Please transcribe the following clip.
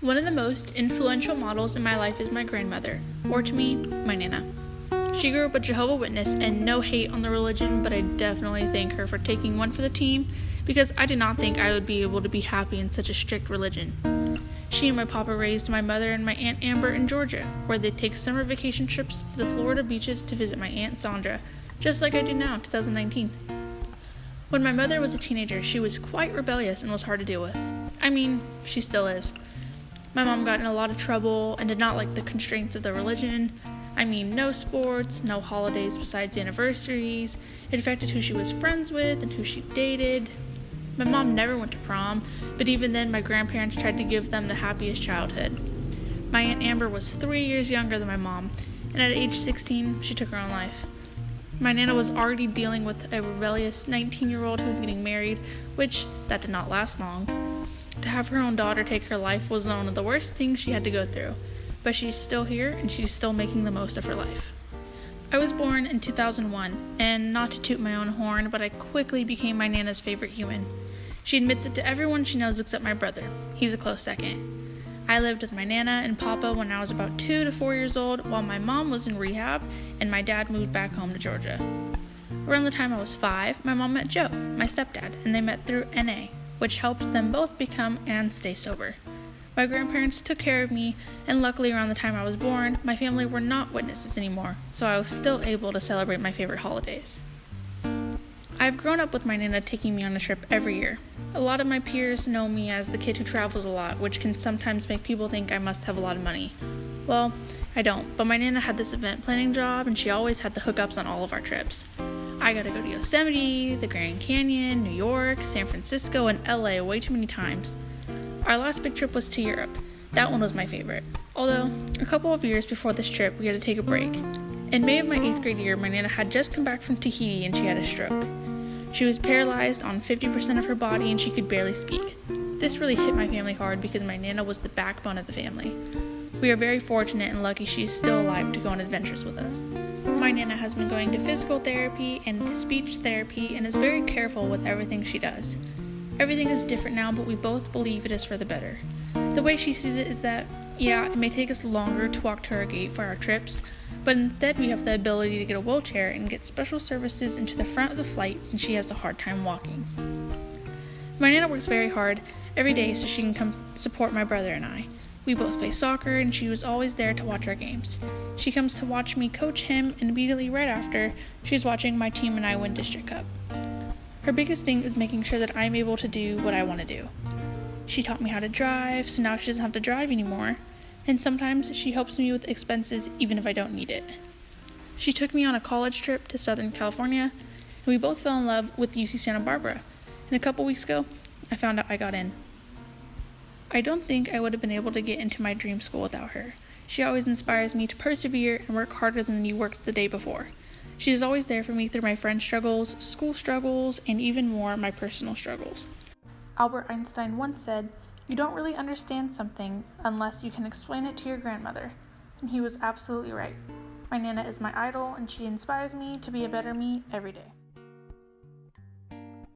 One of the most influential models in my life is my grandmother, or to me, my Nana. She grew up a Jehovah's Witness, and no hate on the religion, but I definitely thank her for taking one for the team, because I did not think I would be able to be happy in such a strict religion. She and my papa raised my mother and my Aunt Amber in Georgia, where they take summer vacation trips to the Florida beaches to visit my Aunt Sandra, just like I do now in 2019. When my mother was a teenager, she was quite rebellious and was hard to deal with. I mean, she still is. My mom got in a lot of trouble and did not like the constraints of the religion. I mean, no sports, no holidays besides anniversaries. It affected who she was friends with and who she dated. My mom never went to prom, but even then my grandparents tried to give them the happiest childhood. My Aunt Amber was 3 years younger than my mom, and at age 16, she took her own life. My Nana was already dealing with a rebellious 19-year-old who was getting married, which that did not last long. To have her own daughter take her life was one of the worst things she had to go through, but she's still here and she's still making the most of her life. I was born in 2001, and not to toot my own horn, but I quickly became my Nana's favorite human. She admits it to everyone she knows except my brother. He's a close second. I lived with my Nana and Papa when I was about 2 to 4 years old, while my mom was in rehab and my dad moved back home to Georgia. Around the time I was 5, my mom met Joe, my stepdad, and they met through NA, which helped them both become and stay sober. My grandparents took care of me, and luckily around the time I was born, my family were not witnesses anymore, so I was still able to celebrate my favorite holidays. I've grown up with my Nana taking me on a trip every year. A lot of my peers know me as the kid who travels a lot, which can sometimes make people think I must have a lot of money. Well, I don't, but my Nana had this event planning job, and she always had the hookups on all of our trips. I got to go to Yosemite, the Grand Canyon, New York, San Francisco, and LA way too many times. Our last big trip was to Europe. That one was my favorite. Although, a couple of years before this trip, we had to take a break. In May of my 8th grade year, my Nana had just come back from Tahiti and she had a stroke. She was paralyzed on 50% of her body and she could barely speak. This really hit my family hard because my Nana was the backbone of the family. We are very fortunate and lucky she is still alive to go on adventures with us. My Nana has been going to physical therapy and to speech therapy and is very careful with everything she does. Everything is different now, but we both believe it is for the better. The way she sees it is that, yeah, it may take us longer to walk to our gate for our trips, but instead we have the ability to get a wheelchair and get special services into the front of the flight since she has a hard time walking. My Nana works very hard every day so she can come support my brother and I. We both play soccer, and she was always there to watch our games. She comes to watch me coach him, and immediately right after, she's watching my team and I win District Cup. Her biggest thing is making sure that I'm able to do what I want to do. She taught me how to drive, so now she doesn't have to drive anymore, and sometimes she helps me with expenses even if I don't need it. She took me on a college trip to Southern California, and we both fell in love with UC Santa Barbara, and a couple weeks ago, I found out I got in. I don't think I would have been able to get into my dream school without her. She always inspires me to persevere and work harder than you worked the day before. She is always there for me through my friend struggles, school struggles, and even more, my personal struggles. Albert Einstein once said, "You don't really understand something unless you can explain it to your grandmother." And he was absolutely right. My Nana is my idol, and she inspires me to be a better me every day.